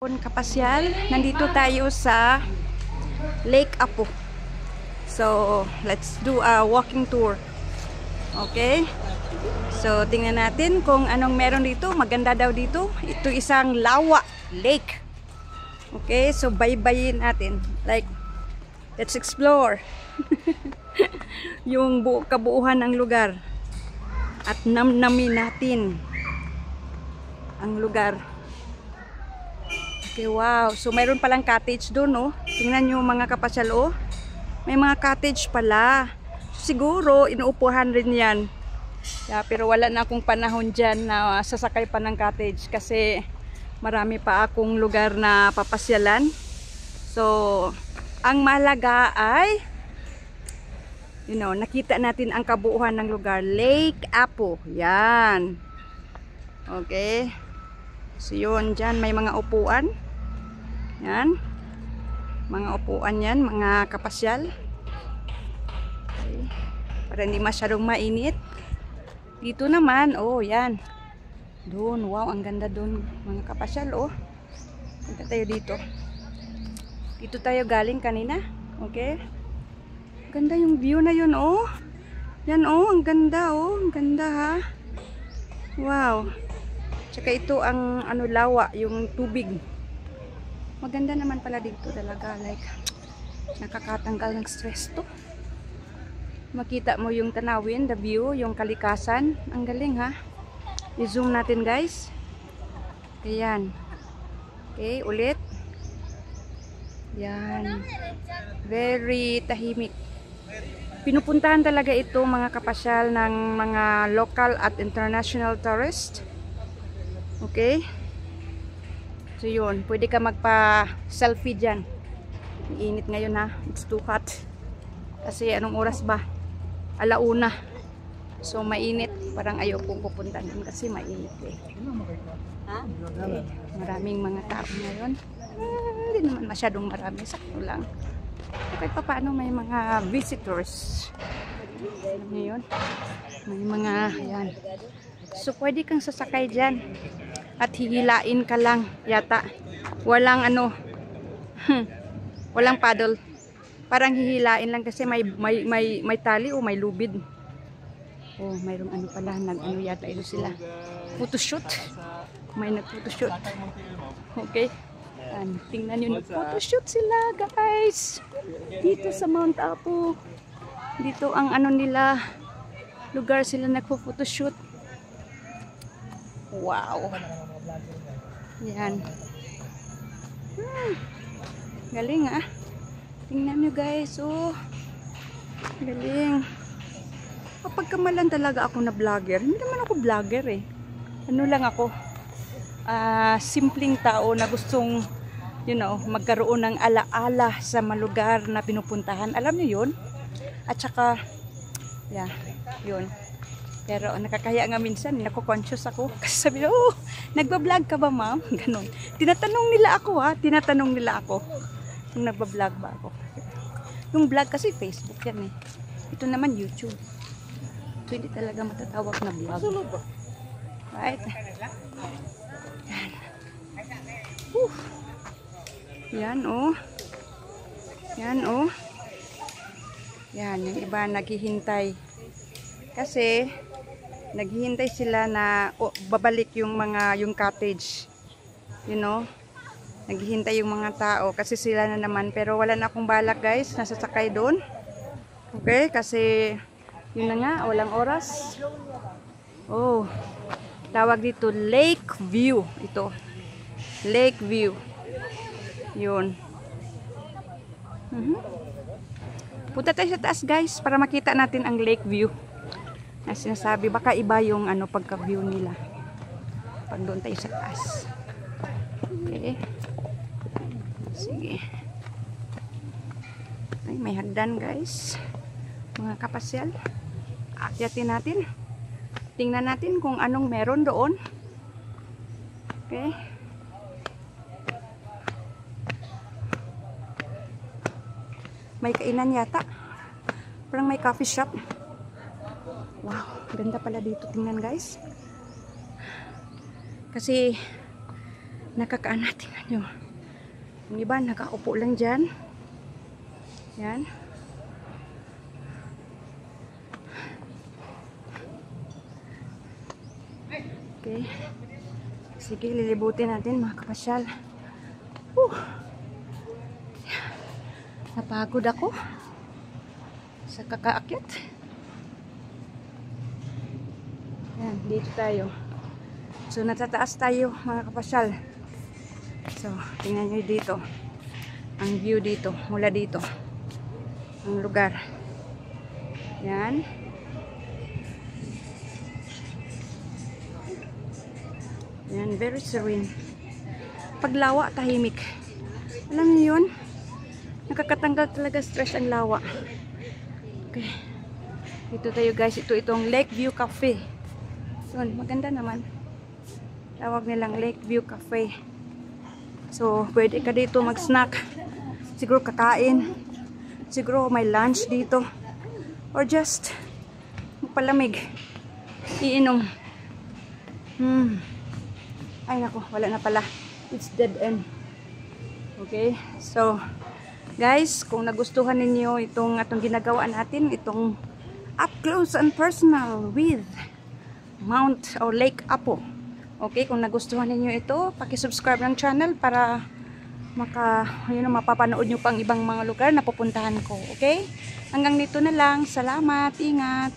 Kapasyal, nandito tayo sa Lake Apo. So, let's do a walking tour. Okay? So, tingnan natin kung anong meron dito. Maganda daw dito. Ito isang lawa lake. Okay? So, baybayin natin. Like, let's explore. Yung kabuuhan ng lugar. At namnamin natin ang lugar. Okay, wow. So, mayroon palang cottage doon, oh. Tingnan nyo mga kapasyal, oh. May mga cottage pala. Siguro, inuupuhan rin yan. Yeah, pero wala na akong panahon dyan na sasakay pa ng cottage kasi marami pa akong lugar na papasyalan. So, ang mahalaga ay, nakita natin ang kabuuhan ng lugar. Lake Apo. Yan. Okay. So yun, dyan may mga upuan. Yan. Mga upuan yan, mga kapasyal. Okay. Para hindi masyadong mainit. Dito naman, oh yan. Doon, wow, ang ganda doon mga kapasyal, oh. Punta tayo dito. Dito tayo galing kanina. Okay. Ganda yung view na yun, oh. Yan, oh, ang ganda, oh. Ang ganda, ha. Wow. Tsaka ito ang lawa, yung tubig. Maganda naman pala dito talaga, like nakakatanggal ng stress to. Makita mo yung tanawin, the view, yung kalikasan. Ang galing, ha. I-zoom natin, guys. Ayan. Okay, ulit. Yan. Very tahimik. Pinupuntahan talaga ito mga kapasyal ng mga local at international tourists. Okay? So yun, pwede ka magpa-selfie dyan. Init ngayon, ha. It's too hot. Kasi anong oras ba? 1:00. So mainit. Parang ayaw kong pupunta dun kasi mainit, eh. Okay. Maraming mga tao ngayon. Hindi naman masyadong marami. Sakto lang. Okay, paano may mga visitors. Alam niyo yun? May mga, ayan. So pwede kang sasakay dyan. At hihilain ka lang yata. Walang walang paddle. Parang hihilain lang kasi may tali o may lubid. Oh, mayroong pala, yata ito sila. Photoshoot. May nag-photoshoot. Okay. Tingnan nyo, nag-photoshoot sila, guys. Dito sa Mount Apo. Dito ang nila, lugar sila nagpo-photoshoot. Wow. Yan. Galing, ah. Tingnan nyo, guys. Oh. Galing. Kapag kamalan talaga ako na vlogger. Hindi naman ako vlogger, eh. Ano lang ako. Simpleng tao na gustong, magkaroon ng alaala sa malugar na pinupuntahan. Alam nyo yun? At saka, yeah, yun. Pero nakakaya nga minsan, nako-conscious ako. Kasi sabi, oh, nagbablog ka ba, ma'am? Ganon. Tinatanong nila ako, ha? Tinatanong nila ako kung nagbablog ba ako. Yung vlog kasi Facebook yan, eh. Ito naman YouTube. So, hindi talaga matatawag na vlog. Right? Yan. Yan, oh. Yan, oh. Yan, yung iba naghihintay. Kasi naghihintay sila na babalik yung cottage. Naghihintay yung mga tao kasi sila na naman, pero wala na akong balak, guys, nasasakay doon. Okay, kasi yun na nga, walang oras. Oh, tawag dito Lake View. Ito, Lake View. Yun. Punta tayo sa taas, guys, para makita natin ang Lake View na sinasabi. Baka iba yung pagka-view nila pag doon tayo sa taas. Okay. Sige. Ay, may hagdan, guys. Mga kapasyal. Akyatin natin. Tingnan natin kung anong meron doon. Okay. May kainan yata. Parang may coffee shop. Wow, ganda pala dito. Tingnan, guys. Kasi Nakakaanat. Tingnan nyo. Yung iba nakaupo lang dyan. Yan. Okay. Sige, lilibutin natin mga kapasyal. Napagod ako sa kakaakyat. Yan, dito tayo. So, natataas tayo mga kapasyal. So, tingnan nyo dito. Ang view dito, mula dito. Ang lugar. Yan. Yan, very serene. Paglawa, tahimik. Alam niyo yun? Nakakatanggal talaga stress ang lawa. Okay. Dito tayo guys. Itong Lakeview Cafe. Yun, maganda naman. Tawag nilang Lakeview Cafe. So, pwede ka dito mag-snack. Siguro kakain. Siguro may lunch dito. Or just magpalamig. Iinom. Ay nako, wala na pala. It's dead end. Okay? So, guys, kung nagustuhan ninyo itong ginagawa natin, itong up close and personal with Mount or Lake Apo. Okay, kung nagustuhan ninyo ito, paki-subscribe ng channel para mapapanood nyo pang ibang mga lugar na pupuntahan ko. Okay? Hanggang dito na lang. Salamat. Ingat.